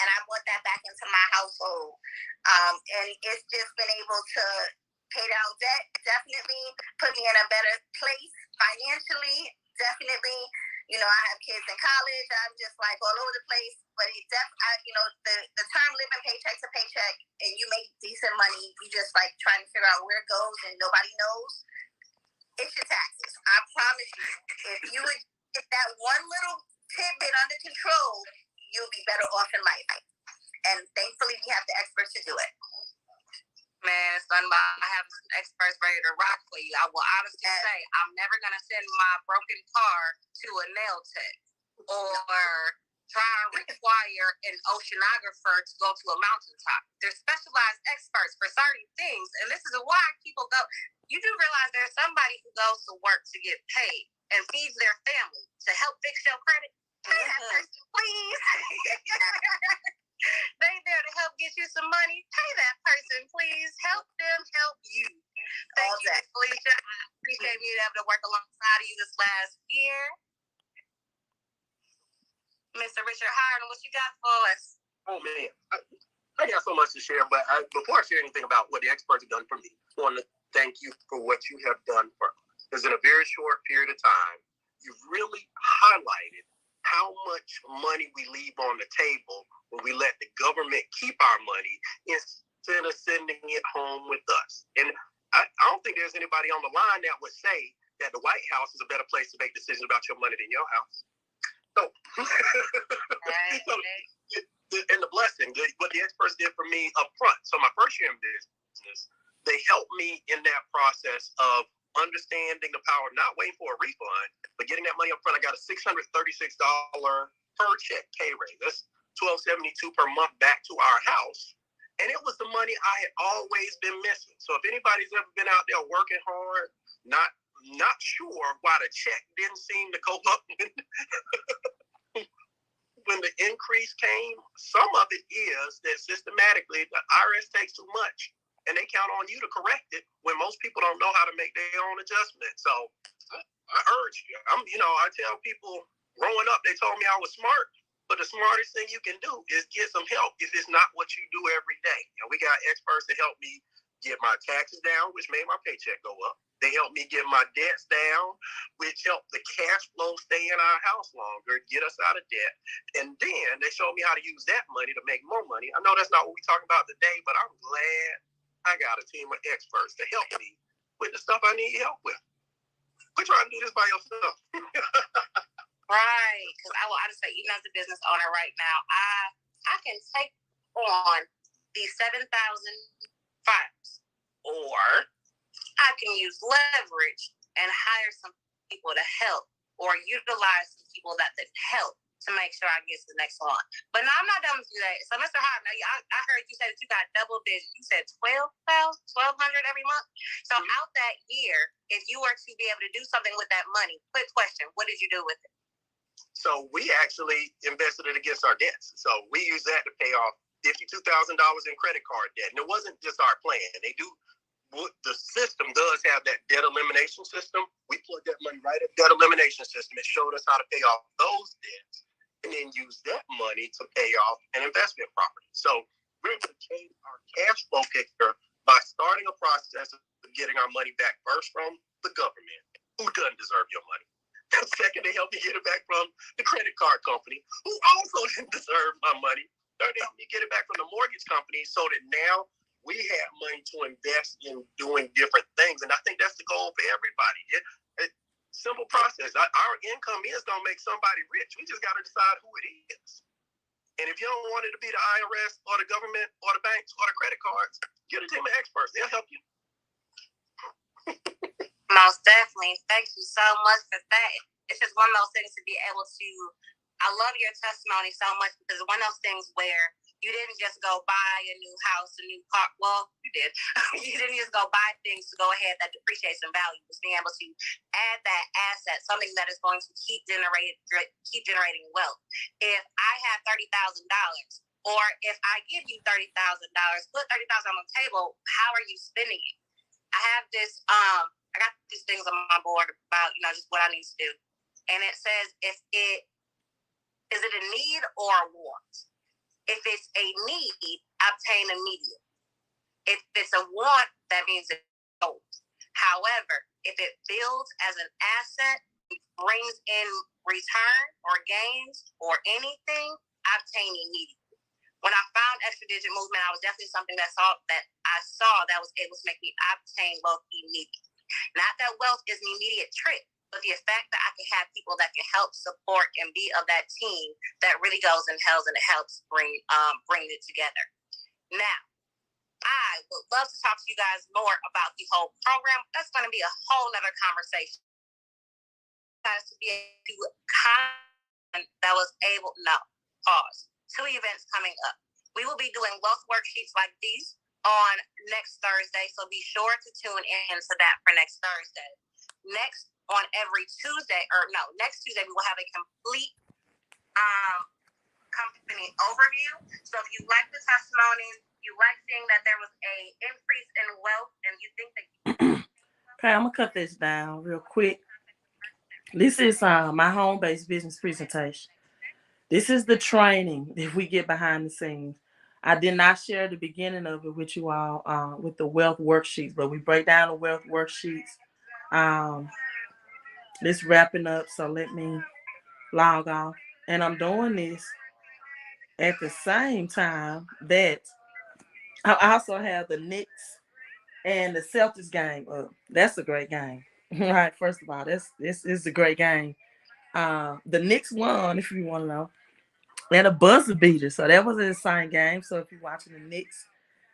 and I brought that back into my household. And it's just been able to pay down debt, definitely put me in a better place financially, definitely. I have kids in college. I'm just like all over the place. But the term living paycheck to paycheck, and you make decent money, you just like trying to figure out where it goes, and nobody knows. It's your taxes. I promise you, if you would get that one little tidbit under control, you'll be better off in life. And thankfully, we have the experts to do it. Man, son, I have experts ready to rock for you. I will honestly say I'm never going to send my broken car to a nail tech or try and require an oceanographer to go to a mountaintop. There's specialized experts for certain things, and this is why people go. You do realize there's somebody who goes to work to get paid and feeds their family to help fix your credit. Pay that person, please. They there to help get you some money. Pay that person, please. Help them help you. Thank you, Felicia. I appreciate being able to work alongside of you this last year. Mr. Richard Harden, what you got for us? Oh, man. I got so much to share, but before I share anything about what the experts have done for me, I want to thank you for what you have done for us. Because in a very short period of time, you've really highlighted how much money we leave on the table when we let the government keep our money instead of sending it home with us. And I don't think there's anybody on the line that would say that the White House is a better place to make decisions about your money than your house. So, and the blessing, what the experts did for me up front. So my first year in business, they helped me in that process of understanding the power of not waiting for a refund, but getting that money up front. I got a $636 per check pay raise. That's $1,272 per month back to our house. And it was the money I had always been missing. So if anybody's ever been out there working hard, not sure why the check didn't seem to go up when the increase came, some of it is that systematically the IRS takes too much. And they count on you to correct it when most people don't know how to make their own adjustments. So I urge you. I tell people growing up, they told me I was smart, but the smartest thing you can do is get some help if it's not what you do every day. We got experts to help me get my taxes down, which made my paycheck go up. They helped me get my debts down, which helped the cash flow stay in our house longer, get us out of debt. And then they showed me how to use that money to make more money. I know that's not what we're talking about today, but I'm glad I got a team of experts to help me with the stuff I need help with. Quit trying to do this by yourself. Right, because I will honestly say, even as a business owner right now, I can take on these 7,000 files, or I can use leverage and hire some people to help, or utilize some people that can help to make sure I get to the next one. But no, I'm not done with you that. So, Mr. Hart, now I heard you say that you got double digits. You said $1,200 every month. So out that year, if you were to be able to do something with that money, quick question, what did you do with it? So we actually invested it against our debts. So we used that to pay off $52,000 in credit card debt. And it wasn't just our plan. The system does have that debt elimination system. We plugged that money right at that elimination system. It showed us how to pay off those debts and then use that money to pay off an investment property. So we're going to change our cash flow picture by starting a process of getting our money back first from the government, who doesn't deserve your money. Second, they help me get it back from the credit card company, who also didn't deserve my money. Third, they help me get it back from the mortgage company so that now we have money to invest in doing different things. And I think that's the goal for everybody. Simple process. Our income is going to make somebody rich. We just got to decide who it is. And if you don't want it to be the IRS or the government or the banks or the credit cards, get a team of experts. They'll help you. Most definitely. Thank you so much for that. It's just one of those things to be able to, I love your testimony so much because it's one of those things where you didn't just go buy a new house, a new car. Well, you did. You didn't just go buy things to go ahead that depreciates in value. It's being able to add that asset, something that is going to keep generating wealth. If I have $30,000, or if I give you $30,000, put $30,000 on the table, how are you spending it? I have this, I got these things on my board about, just what I need to do. And it says, is it a need or a want? If it's a need, obtain immediate. If it's a want, that means it's sold. However, if it builds as an asset, brings in return or gains or anything, obtain immediately. When I found extra digit movement, I was definitely something that I saw that was able to make me obtain wealth immediately. Not that wealth is an immediate trick, but the fact that I can have people that can help support and be of that team that really goes and helps bring it together. Now, I would love to talk to you guys more about the whole program. That's going to be a whole nother conversation. Guys, to be able to that was able, no, pause. 2 events coming up. We will be doing wealth worksheets like these on next Thursday, so be sure to tune in to that for next Thursday. Next Tuesday, we will have a complete company overview. So if you like the testimonies, you like seeing that there was a increase in wealth, and you think that okay, I'm gonna cut this down real quick. This is my home-based business presentation. This is the training that we get behind the scenes. I did not share the beginning of it with you all with the wealth worksheets, but we break down the wealth worksheets. This wrapping up, so let me log off. And I'm doing this at the same time that I also have the Knicks and the Celtics game up. That's a great game. All right, first of all, this is a great game. The Knicks won, if you want to know. And a buzzer beater. So that was an exciting game. So if you're watching the Knicks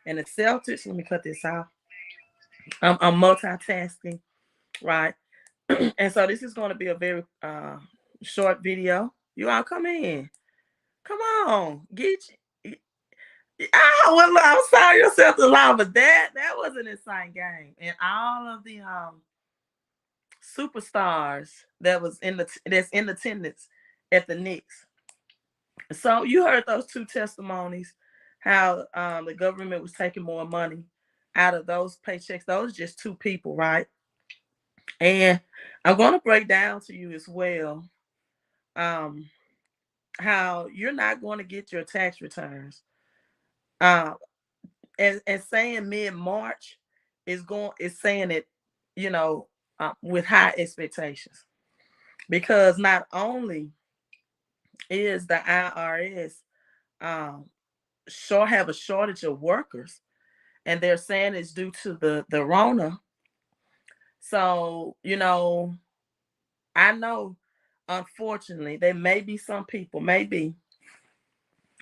and the Celtics, let me cut this off. I'm multitasking, right? And so this is going to be a very short video. You all come in. Come on. Get you. I'm sorry yourself to lie, but that was an exciting game. And all of the superstars that's in attendance at the Knicks. So you heard those two testimonies, how the government was taking more money out of those paychecks. Those are just two people, right? And I'm going to break down to you as well how you're not going to get your tax returns. And saying mid-March is saying it, with high expectations. Because not only is the IRS have a shortage of workers, and they're saying it's due to the Rona. So, I know, unfortunately, there may be some people,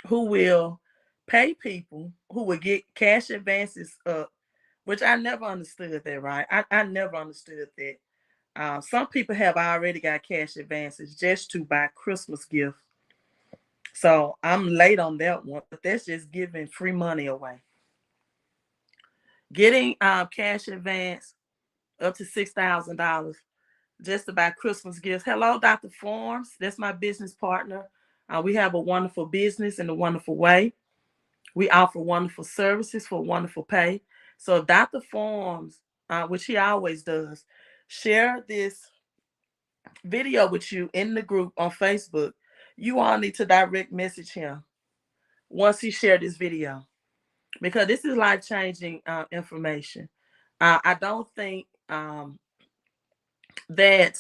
who will pay people who will get cash advances up, which I never understood that, right? I never understood that. Some people have already got cash advances just to buy Christmas gifts. So I'm late on that one, but that's just giving free money away. Getting cash advance up to $6,000 just to buy Christmas gifts. Hello, Dr. Forms. That's my business partner. We have a wonderful business in a wonderful way. We offer wonderful services for wonderful pay. So if Dr. Forms, which he always does, share this video with you in the group on Facebook, you all need to direct message him once he shared this video, because this is life-changing information. I don't think that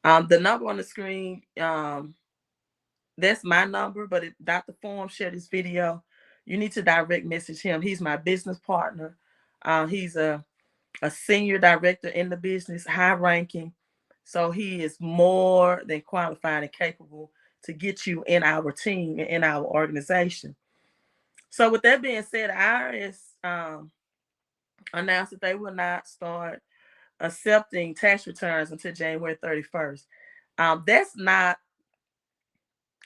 the number on the screen, that's my number, but if Dr. Form shared this video, you need to direct message him. He's my business partner. He's a senior director in the business, high ranking. So he is more than qualified and capable to get you in our team and in our organization. So with that being said, IRS announced that they will not start accepting tax returns until January 31st. That's not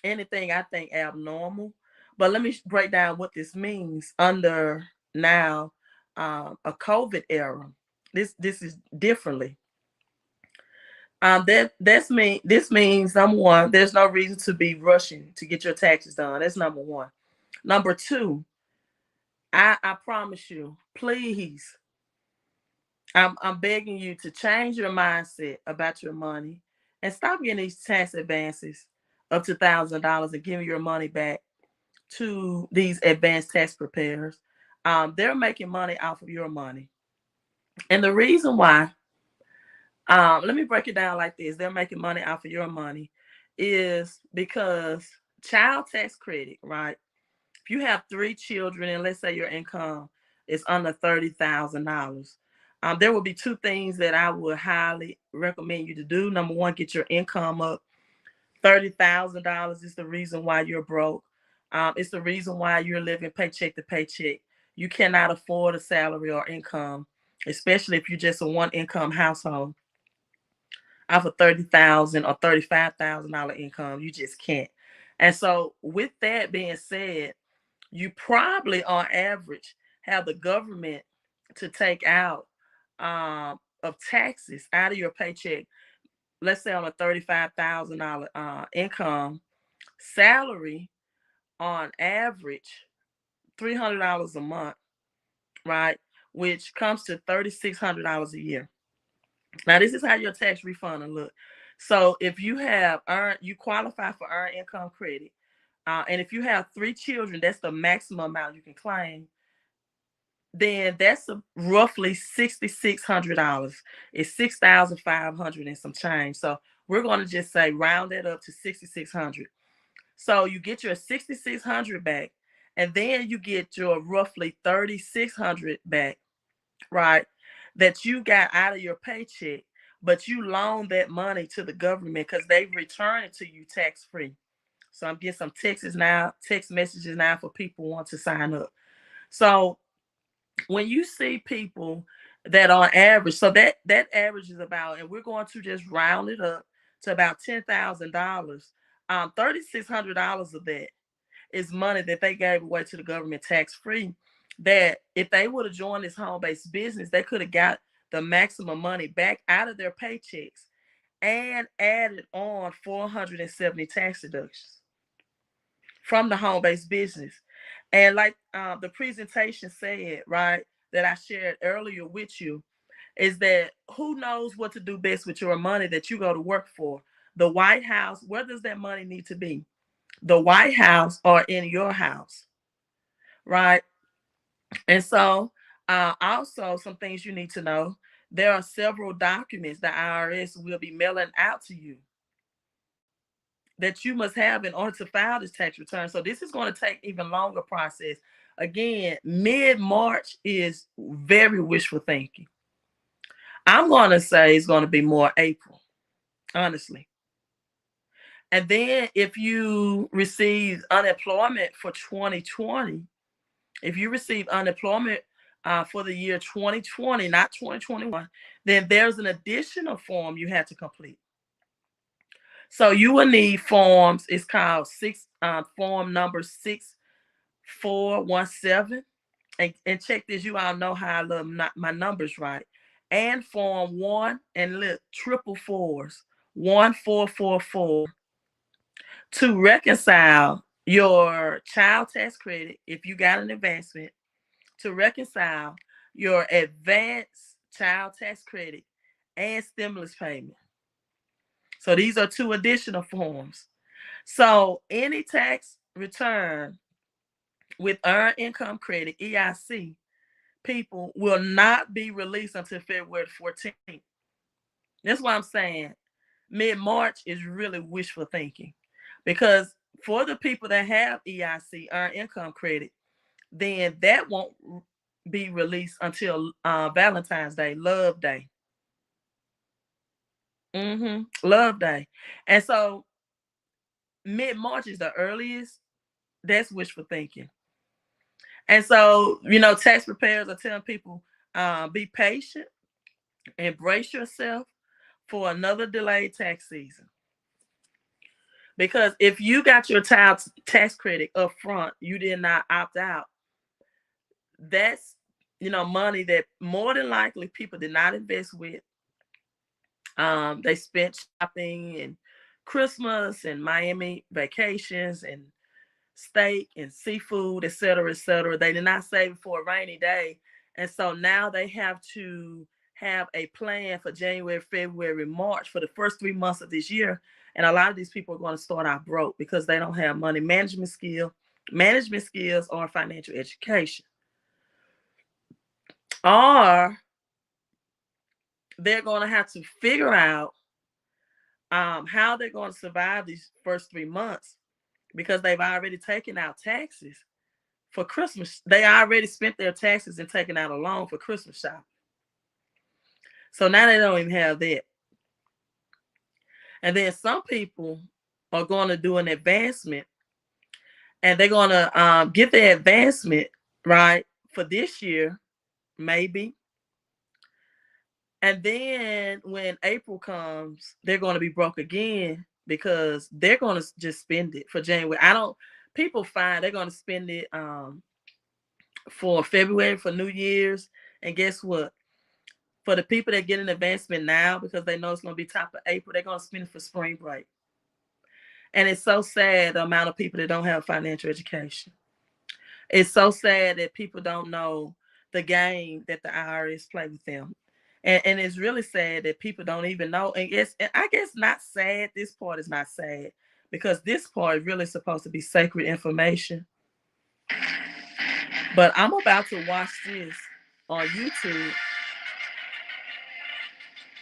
anything I think abnormal, but let me break down what this means under now a COVID era. This is differently. This means, number one, there's no reason to be rushing to get your taxes done. That's number one. Number two, I promise you, please, I'm begging you to change your mindset about your money and stop getting these tax advances up to $1,000 and giving your money back to these advanced tax preparers, they're making money off of your money. And the reason why, let me break it down like this, they're making money off of your money is because child tax credit, right? If you have 3 children and let's say your income is under $30,000, there will be 2 things that I would highly recommend you to do. Number one, get your income up. $30,000 is the reason why you're broke. It's the reason why you're living paycheck to paycheck. You cannot afford a salary or income, especially if you're just a one income household. Off of $30,000 or $35,000 income, you just can't. And so, with that being said, you probably on average have the government to take out of taxes out of your paycheck. Let's say on a $35,000 income, salary on average $300 a month, right? Which comes to $3,600 a year. Now, this is how your tax refund will look. So if you have earned, you qualify for earned income credit. And if you have 3 children, that's the maximum amount you can claim. Then that's roughly $6,600. It's 6,500 and some change. So we're going to just say round that up to 6,600. So you get your 6,600 back, and then you get your roughly 3,600 back, right? That you got out of your paycheck, but you loan that money to the government because they return it to you tax free. So I'm getting some text messages now for people who want to sign up. So when you see people that on average, so that average is about, and we're going to just round it up to about $10,000. $3,600 of that is money that they gave away to the government tax free. That if they would have joined this home based business, they could have got the maximum money back out of their paychecks and added on 470 tax deductions from the home based business. And like the presentation said, right, that I shared earlier with you, is that who knows what to do best with your money that you go to work for? The White House, where does that money need to be? The White House or in your house, right? And so, also some things you need to know. There are several documents the IRS will be mailing out to you that you must have in order to file this tax return. So this is going to take even longer process. Again, mid-March is very wishful thinking. I'm going to say it's going to be more April, honestly. And then if you receive unemployment for 2020, if you receive unemployment for the year 2020, not 2021, then there's an additional form you have to complete. So you will need forms. It's called form number 6417. And check this, you all know how I love my numbers right. And form 1 and look, triple fours, 1444, to reconcile your child tax credit if you got an advancement, to reconcile your advanced child tax credit and stimulus payment. So these are 2 additional forms. So any tax return with earned income credit, EIC, people will not be released until February 14th. That's why I'm saying mid-March is really wishful thinking, because for the people that have EIC, earned income credit, then that won't be released until Valentine's Day, Love Day. Love Day. And so mid-March is the earliest. That's wishful thinking. And so, tax preparers are telling people, be patient, embrace yourself for another delayed tax season. Because if you got your child tax credit up front, you did not opt out. That's, money that more than likely people did not invest with. They spent shopping and Christmas and Miami vacations and steak and seafood, et cetera, et cetera. They did not save it for a rainy day. And so now they have to have a plan for January, February, March, for the first 3 months of this year. And a lot of these people are going to start out broke because they don't have money management skill management skills or financial education. Or they're going to have to figure out how they're going to survive these first 3 months because they've already taken out taxes for Christmas. They already spent their taxes and taken out a loan for Christmas shopping. So now they don't even have that. And then some people are going to do an advancement and they're going to get the advancement, right, for this year, maybe. And then when April comes, they're going to be broke again because they're going to just spend it for January. People find they're going to spend it for February, for New Year's. And guess what? For the people that get an advancement now, because they know it's going to be top of April, they're going to spend it for spring break. And it's so sad the amount of people that don't have financial education. It's so sad that people don't know the game that the IRS play with them. And it's really sad that people don't even know. And I guess not sad. This part is not sad because this part is really supposed to be sacred information. But I'm about to watch this on YouTube.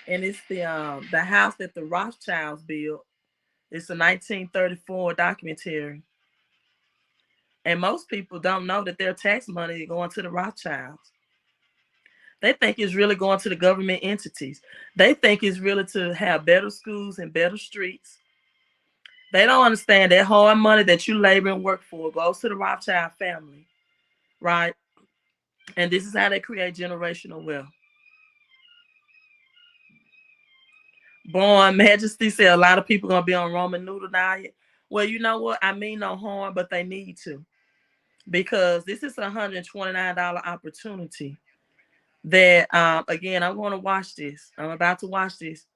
And it's the house that the Rothschilds built. It's a 1934 documentary. And most people don't know that their tax money is going to the Rothschilds. They think it's really going to the government entities. They think it's really to have better schools and better streets. They don't understand that hard money that you labor and work for goes to the Rothschild family, right? And this is how they create generational wealth. Born Majesty said a lot of people going to be on Roman noodle diet. Well, you know what? I mean no harm, but they need to. Because this is a $129 opportunity that, again, I'm going to watch this. I'm about to watch this.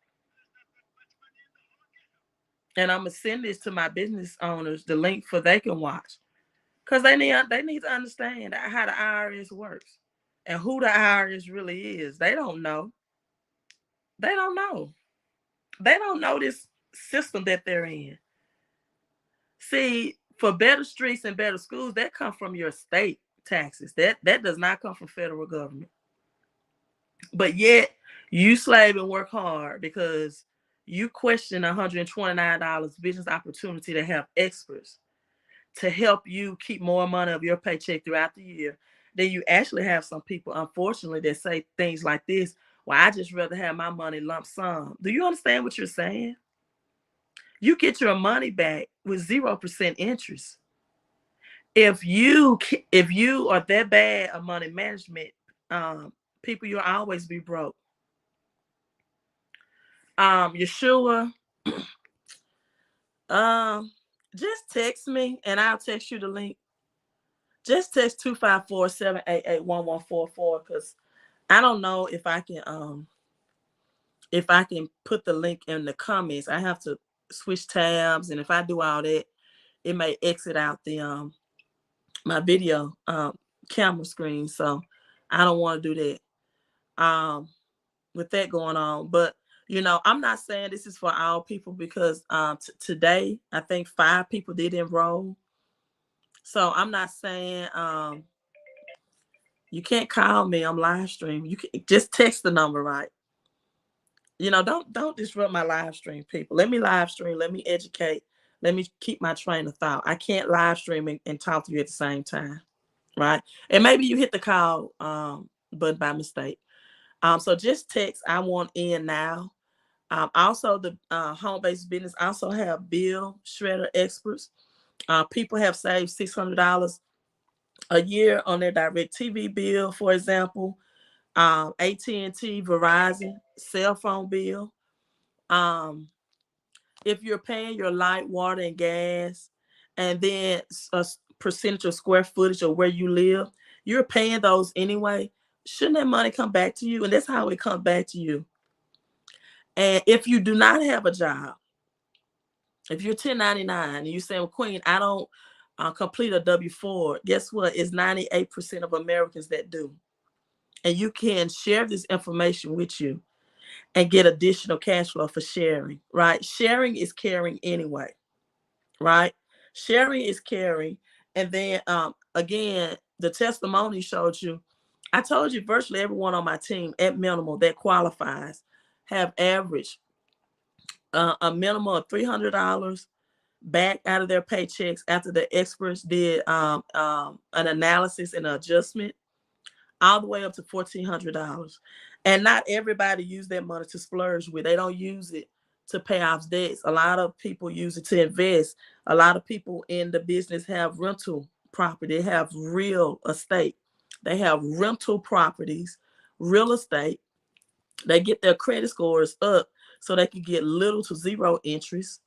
And I'm going to send this to my business owners, the link for they can watch. Because they need to understand how the IRS works and who the IRS really is. They don't know. They don't know. They don't know this system that they're in. See, for better streets and better schools, that come from your state taxes. That does not come from federal government. But yet, you slave and work hard because you question $129 business opportunity to have experts to help you keep more money of your paycheck throughout the year. Then you actually have some people, unfortunately, that say things like this. Well, I just rather have my money lump sum. Do you understand what you're saying? You get your money back with 0% interest. If you are that bad at money management, people, you'll always be broke. Yeshua, just text me and I'll text you the link. Just text 254-788-1144 because I don't know if I can put the link in the comments. I have to switch tabs, and if I do all that, it may exit out the my video camera screen. So I don't want to do that with that going on. But I'm not saying this is for all people because today I think 5 people did enroll. So I'm not saying you can't call me. I'm live streaming. You can just text the number, right? Don't disrupt my live stream, people. Let me live stream. Let me educate. Let me keep my train of thought. I can't live stream and talk to you at the same time, right? And maybe you hit the call button by mistake. So just text I want in now. Also, the home-based business also have bill shredder experts. People have saved $600 a year on their direct TV bill, for example. AT&T, Verizon, cell phone bill. If you're paying your light, water, and gas, and then a percentage of square footage of where you live, you're paying those anyway. Shouldn't that money come back to you? And that's how it comes back to you. And if you do not have a job, if you're 1099 and you say, well, Queen, I don't complete a W-4, guess what? It's 98% of Americans that do. And you can share this information with you and get additional cash flow for sharing, right? Sharing is caring anyway, right? Sharing is caring. And then again, the testimony showed you. I told you virtually everyone on my team at minimal that qualifies have averaged a minimum of $300 back out of their paychecks after the experts did an analysis and an adjustment, all the way up to $1,400. And not everybody use that money to splurge with. They don't use it to pay off debts. A lot of people use it to invest. A lot of people in the business have rental property. They have real estate. They have rental properties, real estate. They get their credit scores up so they can get little to zero interest.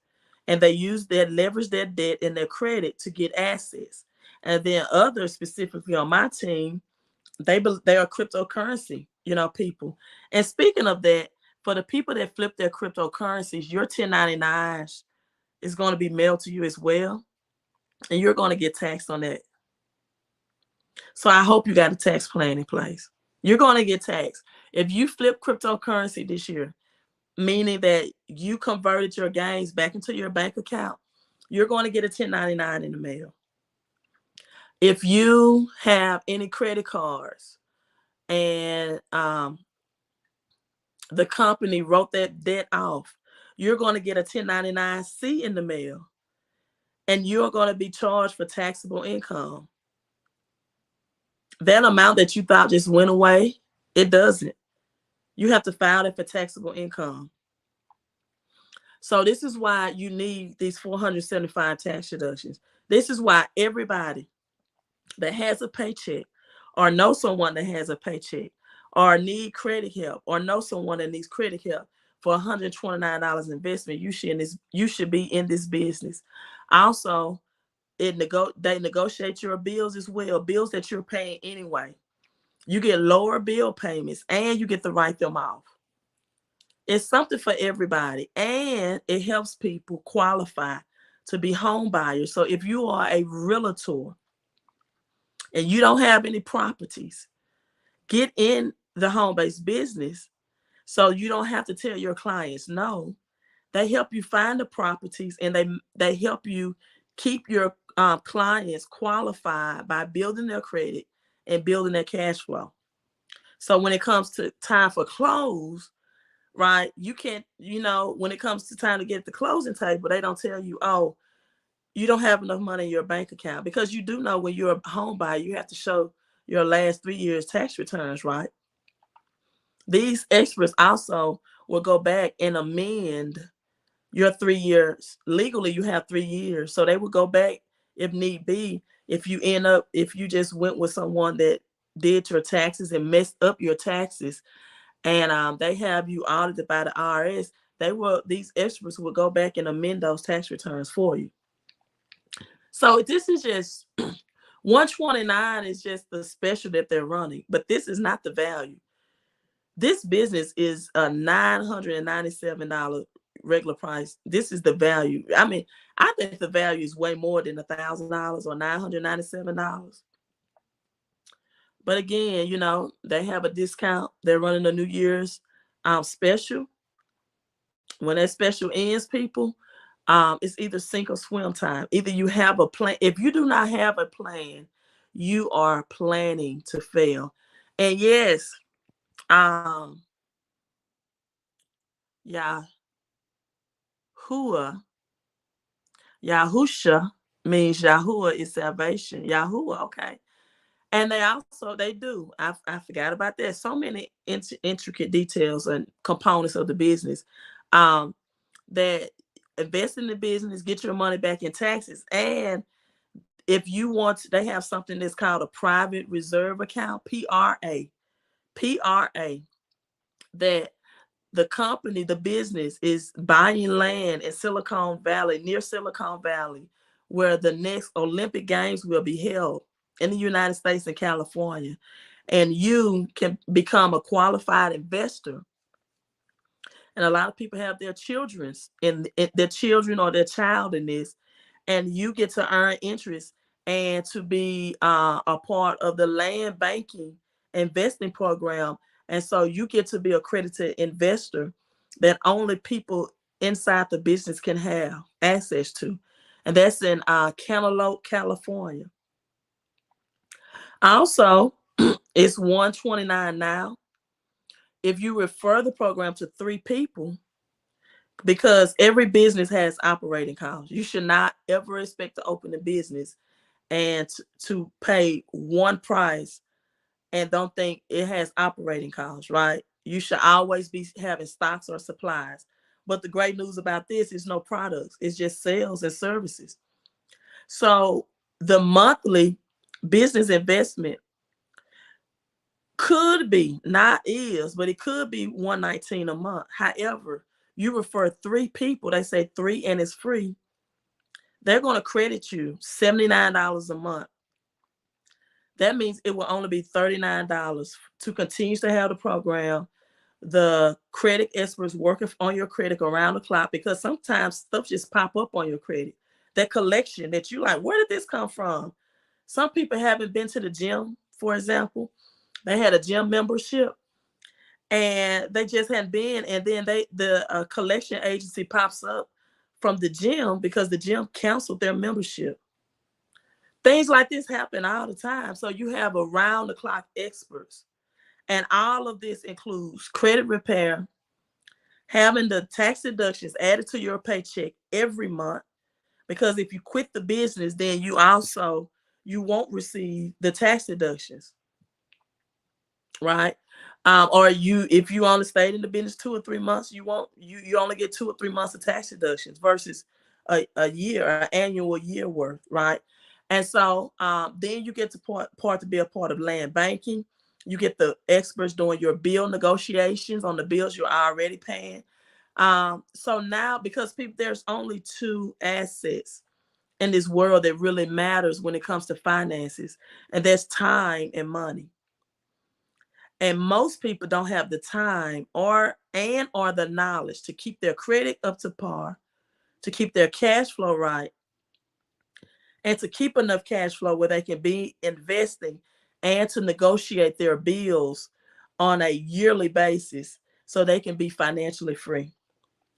And they use that, leverage their debt and their credit to get assets. And then others, specifically on my team, they are cryptocurrency, people. And speaking of that, for the people that flip their cryptocurrencies, your 1099s is going to be mailed to you as well, and you're going to get taxed on that. So I hope you got a tax plan in place. You're going to get taxed if you flip cryptocurrency this year, meaning that you converted your gains back into your bank account. You're going to get a 1099 in the mail. If you have any credit cards and the company wrote that debt off, you're going to get a 1099-C in the mail, and you're going to be charged for taxable income. That amount that you thought just went away, it doesn't. You have to file it for taxable income. So this is why you need these 475 tax deductions. This is why everybody that has a paycheck, or know someone that has a paycheck, or need credit help, or know someone that needs credit help for $129 investment, you should be in this business. Also, they negotiate your bills as well, bills that you're paying anyway. You get lower bill payments, and you get to write them off. It's something for everybody, and it helps people qualify to be home buyers. So if you are a realtor and you don't have any properties, get in the home-based business so you don't have to tell your clients no. They help you find the properties, and they help you keep your clients qualified by building their credit and building their cash flow. So when it comes to time for close, right, you can't, when it comes to time to get the closing table, they don't tell you, oh, you don't have enough money in your bank account, because you do know when you're a home buyer, you have to show your last 3 years tax returns, right? These experts also will go back and amend your 3 years. Legally, you have 3 years. So they will go back if need be. If you just went with someone that did your taxes and messed up your taxes, and they have you audited by the IRS, these experts will go back and amend those tax returns for you. So this is just 129 is just the special that they're running, but this is not the value. This business is a $997 regular price. This is the value. I mean, I think the value is way more than $1,000 or $997. But again, they have a discount. They're running a New Year's special. When that special ends, people, it's either sink or swim time. Either you have a plan. If you do not have a plan, you are planning to fail. And yes, Yahusha means Yahuwah is salvation. Yahuwah, okay. And they do. I forgot about that. So many intricate details and components of the business. That invest in the business, get your money back in taxes. And if you want, they have something that's called a private reserve account, PRA, that the company, the business is buying land in Silicon Valley, near Silicon Valley, where the next Olympic Games will be held in the United States and California. And you can become a qualified investor. And a lot of people have their children or their child in this, and you get to earn interest and to be a part of the land banking investing program. And so you get to be an accredited investor that only people inside the business can have access to. and that's in Cantaloupe, California. Also, it's $129 now. If you refer the program to 3 people, because every business has operating costs. You should not ever expect to open a business and to pay one price and don't think it has operating costs, right? You should always be having stocks or supplies. But the great news about this is no products. It's just sales and services. So the monthly business investment could be, not is, but it could be $119 a month. However, you refer 3 people, they say 3 and it's free. They're going to credit you $79 a month. That means it will only be $39 to continue to have the program. The credit experts working on your credit around the clock, because sometimes stuff just pop up on your credit. That collection that you like, where did this come from? Some people haven't been to the gym, for example. They had a gym membership and they just hadn't been, and then the collection agency pops up from the gym because the gym canceled their membership. Things like this happen all the time. So you have around the clock experts, and all of this includes credit repair, having the tax deductions added to your paycheck every month, because if you quit the business, then you won't receive the tax deductions, right? Or if you only stayed in the business 2 or 3 months, you only get 2 or 3 months of tax deductions versus a year, an annual year worth, right? And so then you get to part to be a part of land banking. You get the experts doing your bill negotiations on the bills you're already paying. So now, because there's only 2 assets in this world that really matters when it comes to finances, and that's time and money. And most people don't have the time or the knowledge to keep their credit up to par, to keep their cash flow right, and to keep enough cash flow where they can be investing and to negotiate their bills on a yearly basis so they can be financially free.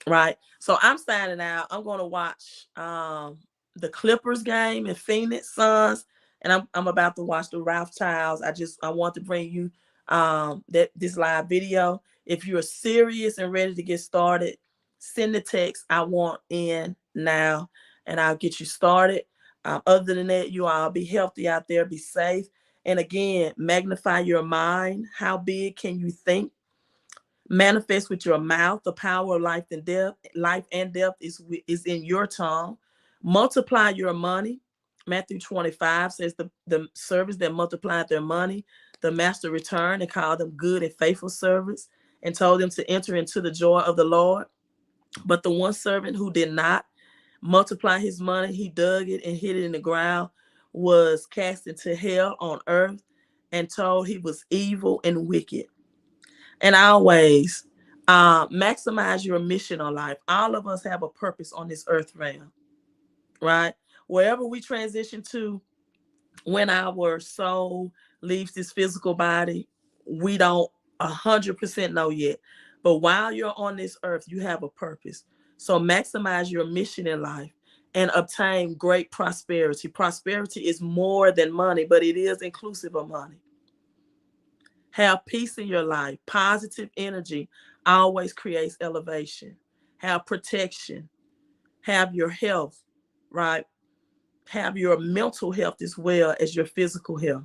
Right. So I'm signing out. I'm going to watch the Clippers game in Phoenix Suns, and I'm about to watch the Ralph Childs. I want to bring you this live video. If you're serious and ready to get started, send the text "I want in now," and I'll get you started. Other than that, you all be healthy out there, be safe, and again, magnify your mind. How big can you think? Manifest with your mouth. The power of life and death. Life and death is in your tongue. Multiply your money. Matthew 25 says the servants that multiplied their money, the master returned and called them good and faithful servants and told them to enter into the joy of the Lord. But the one servant who did not multiply his money, he dug it and hid it in the ground, was cast into hell on earth and told he was evil and wicked. And always maximize your mission on life. All of us have a purpose on this earth realm, right? Wherever we transition to, when our soul leaves this physical body, we don't 100% know yet. But while you're on this earth, you have a purpose. So maximize your mission in life and obtain great prosperity. Prosperity is more than money, but it is inclusive of money. Have peace in your life. Positive energy always creates elevation. Have protection. Have your health, right? Have your mental health as well as your physical health.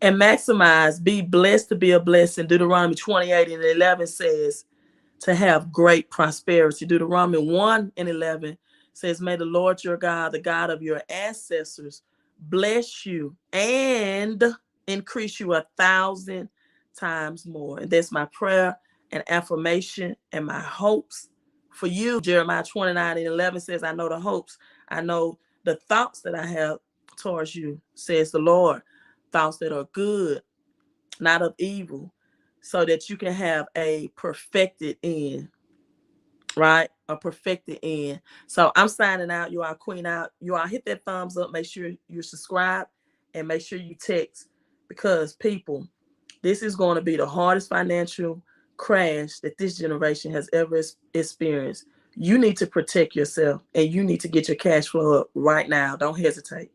And maximize, be blessed to be a blessing. Deuteronomy 28:11 says to have great prosperity. Deuteronomy 1:11 says, may the Lord your God, the God of your ancestors, bless you and increase you 1,000 times more. And that's my prayer and affirmation and my hopes for you. Jeremiah 29:11 says, I know the hopes, I know the thoughts that I have towards you, says the Lord, thoughts that are good, not of evil, so that you can have a perfected end, right? A perfected end. So I'm signing out. You are Queen out. You all hit that thumbs up. Make sure you subscribe and make sure you text, because people, this is going to be the hardest financial crash that this generation has ever experienced. You need to protect yourself and you need to get your cash flow up right now. Don't hesitate.